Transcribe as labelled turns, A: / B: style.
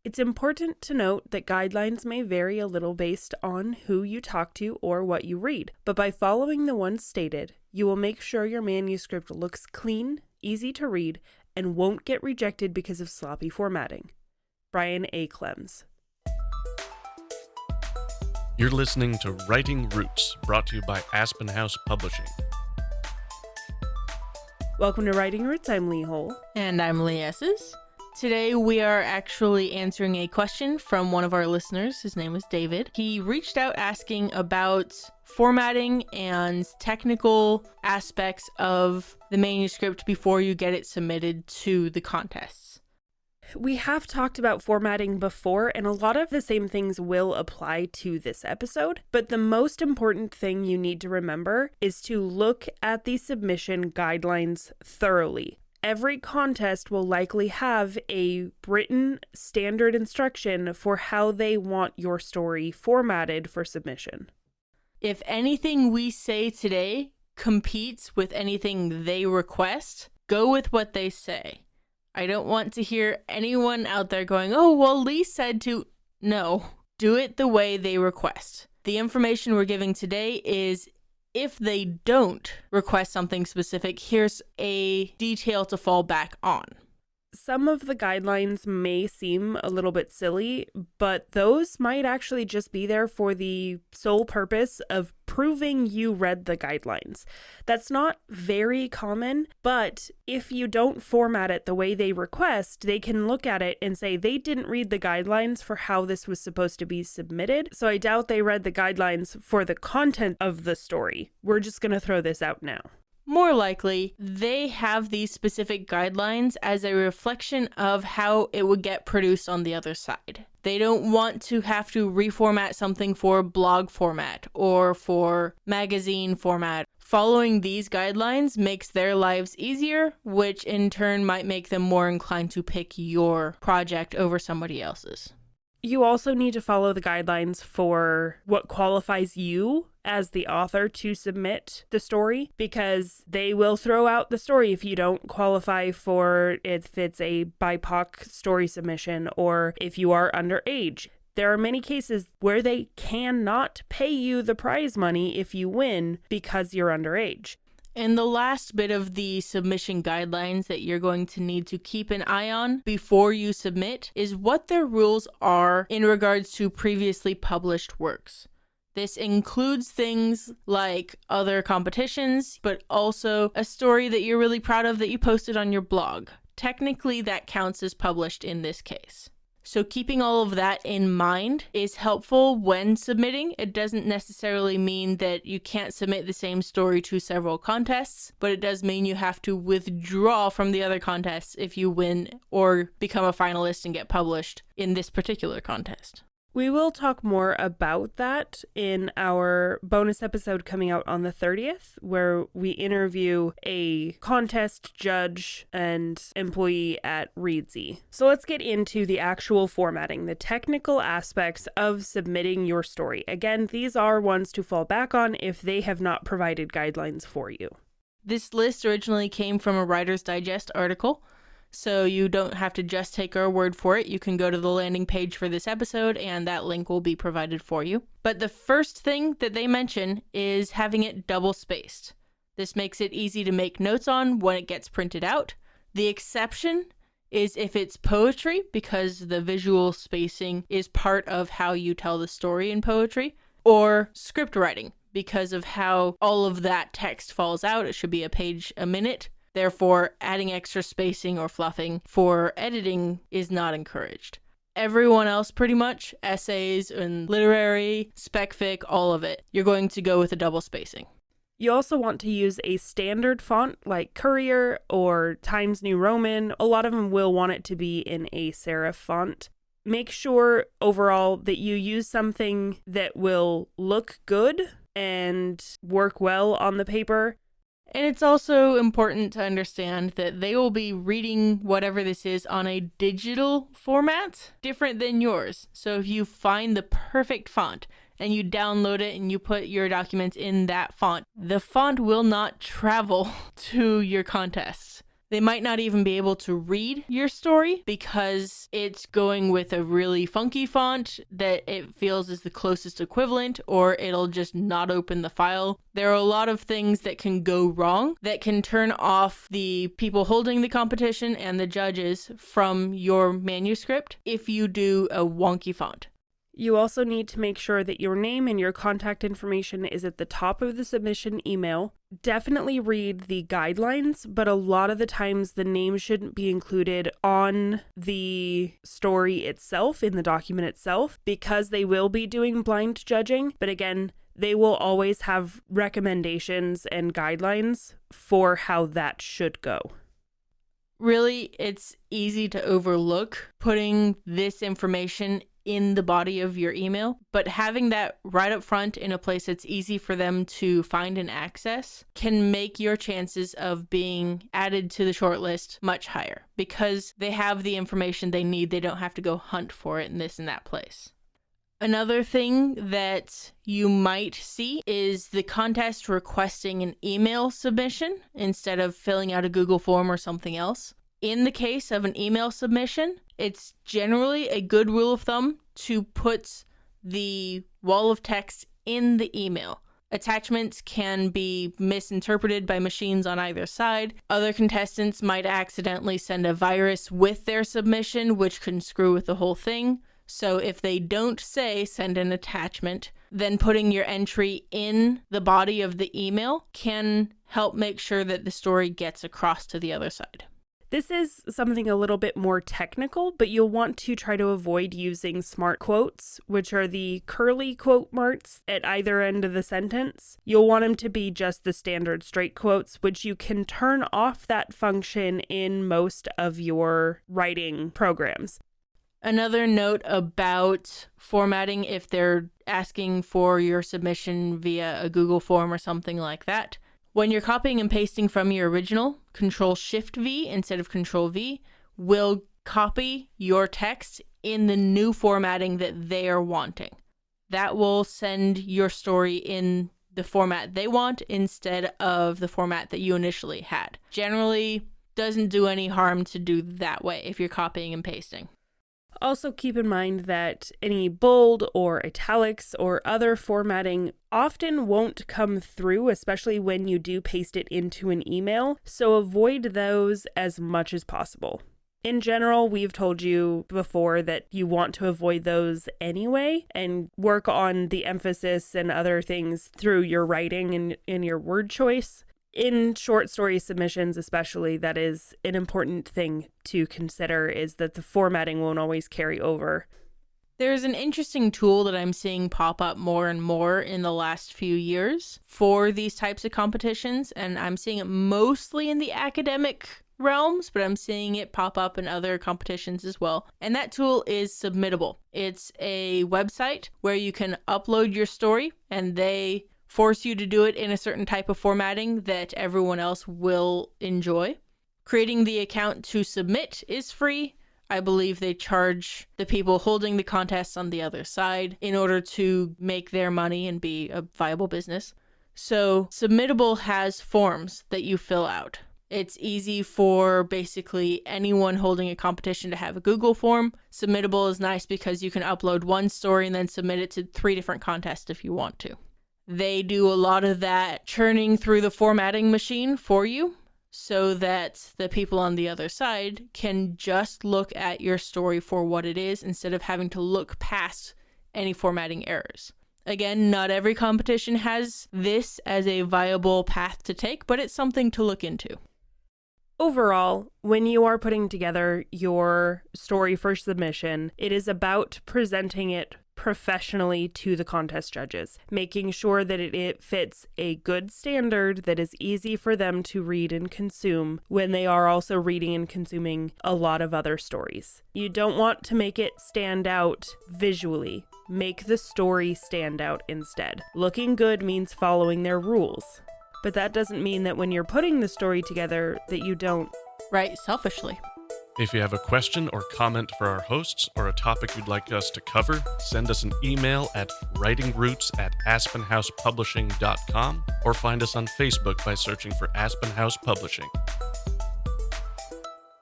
A: It's important to note that guidelines may vary a little based on who you talk to or what you read, but by following the ones stated, you will make sure your manuscript looks clean, easy to read, and won't get rejected because of sloppy formatting. Brian A. Clems.
B: You're listening to Writing Roots, brought to you by Aspen House Publishing.
A: Welcome to Writing Roots. I'm Lee Hole.
C: And I'm Lee Esses. Today we are actually answering a question from one of our listeners. His name is David. He reached out asking about formatting and technical aspects of the manuscript before you get it submitted to the contests.
A: We have talked about formatting before, and a lot of the same things will apply to this episode, but the most important thing you need to remember is to look at the submission guidelines thoroughly. Every contest will likely have a written standard instruction for how they want your story formatted for submission.
C: If anything we say today competes with anything they request, go with what they say. I don't want to hear anyone out there going, oh, well, Lee said to... No, do it the way they request. The information we're giving today is if they don't request something specific, here's a detail to fall back on.
A: Some of the guidelines may seem a little bit silly, but those might actually just be there for the sole purpose of proving you read the guidelines. That's not very common, but if you don't format it the way they request, they can look at it and say they didn't read the guidelines for how this was supposed to be submitted, so I doubt they read the guidelines for the content of the story. We're just going to throw this out now.
C: More likely, they have these specific guidelines as a reflection of how it would get produced on the other side. They don't want to have to reformat something for blog format or for magazine format. Following these guidelines makes their lives easier, which in turn might make them more inclined to pick your project over somebody else's.
A: You also need to follow the guidelines for what qualifies you as the author to submit the story, because they will throw out the story if you don't qualify for if it's a BIPOC story submission or if you are underage. There are many cases where they cannot pay you the prize money if you win because you're underage.
C: And the last bit of the submission guidelines that you're going to need to keep an eye on before you submit is what their rules are in regards to previously published works. This includes things like other competitions, but also a story that you're really proud of that you posted on your blog. Technically, that counts as published in this case. So keeping all of that in mind is helpful when submitting. It doesn't necessarily mean that you can't submit the same story to several contests, but it does mean you have to withdraw from the other contests if you win or become a finalist and get published in this particular contest.
A: We will talk more about that in our bonus episode coming out on the 30th, where we interview a contest judge and employee at Reedsy. So let's get into the actual formatting, the technical aspects of submitting your story. Again, these are ones to fall back on if they have not provided guidelines for you.
C: This list originally came from a Writer's Digest article, so you don't have to just take our word for it. You can go to the landing page for this episode and that link will be provided for you. But the first thing that they mention is having it double spaced. This makes it easy to make notes on when it gets printed out. The exception is if it's poetry, because the visual spacing is part of how you tell the story in poetry, or script writing, because of how all of that text falls out. It should be a page a minute. Therefore, adding extra spacing or fluffing for editing is not encouraged. Everyone else, pretty much, essays and literary, spec fic, all of it, you're going to go with a double spacing.
A: You also want to use a standard font like Courier or Times New Roman. A lot of them will want it to be in a serif font. Make sure overall that you use something that will look good and work well on the paper.
C: And it's also important to understand that they will be reading whatever this is on a digital format, different than yours. So if you find the perfect font and you download it and you put your documents in that font, the font will not travel to your contests. They might not even be able to read your story because it's going with a really funky font that it feels is the closest equivalent, or it'll just not open the file. There are a lot of things that can go wrong that can turn off the people holding the competition and the judges from your manuscript if you do a wonky font.
A: You also need to make sure that your name and your contact information is at the top of the submission email. Definitely read the guidelines, but a lot of the times the name shouldn't be included on the story itself, in the document itself, because they will be doing blind judging. But again, they will always have recommendations and guidelines for how that should go.
C: Really, it's easy to overlook putting this information in the body of your email, but having that right up front in a place that's easy for them to find and access can make your chances of being added to the shortlist much higher because they have the information they need. They don't have to go hunt for it in this and that place. Another thing that you might see is the contest requesting an email submission instead of filling out a Google form or something else. In the case of an email submission, it's generally a good rule of thumb to put the wall of text in the email. Attachments can be misinterpreted by machines on either side. Other contestants might accidentally send a virus with their submission, which can screw with the whole thing. So if they don't say send an attachment, then putting your entry in the body of the email can help make sure that the story gets across to the other side.
A: This is something a little bit more technical, but you'll want to try to avoid using smart quotes, which are the curly quote marks at either end of the sentence. You'll want them to be just the standard straight quotes, which you can turn off that function in most of your writing programs.
C: Another note about formatting, if they're asking for your submission via a Google form or something like that, when you're copying and pasting from your original, Control-Shift-V instead of Control-V will copy your text in the new formatting that they are wanting. That will send your story in the format they want instead of the format that you initially had. Generally, doesn't do any harm to do that way if you're copying and pasting.
A: Also keep in mind that any bold or italics or other formatting often won't come through, especially when you do paste it into an email, so avoid those as much as possible. In general, we've told you before that you want to avoid those anyway and work on the emphasis and other things through your writing and in your word choice. In short story submissions especially, that is an important thing to consider, is that the formatting won't always carry over.
C: There's an interesting tool that I'm seeing pop up more and more in the last few years for these types of competitions, and I'm seeing it mostly in the academic realms, but I'm seeing it pop up in other competitions as well. And that tool is Submittable. It's a website where you can upload your story and they force you to do it in a certain type of formatting that everyone else will enjoy. Creating the account to submit is free. I believe they charge the people holding the contests on the other side in order to make their money and be a viable business. So Submittable has forms that you fill out. It's easy for basically anyone holding a competition to have a Google form. Submittable is nice because you can upload one story and then submit it to 3 different contests if you want to. They do a lot of that churning through the formatting machine for you so that the people on the other side can just look at your story for what it is instead of having to look past any formatting errors. Again, not every competition has this as a viable path to take, but it's something to look into.
A: Overall, when you are putting together your story for submission, it is about presenting it professionally to the contest judges, making sure that it fits a good standard that is easy for them to read and consume when they are also reading and consuming a lot of other stories. You don't want to make it stand out visually. Make the story stand out instead. Looking good means following their rules. But that doesn't mean that when you're putting the story together that you don't
C: write selfishly.
B: If you have a question or comment for our hosts or a topic you'd like us to cover, send us an email at writingroots@aspenhousepublishing.com or find us on Facebook by searching for Aspen House Publishing.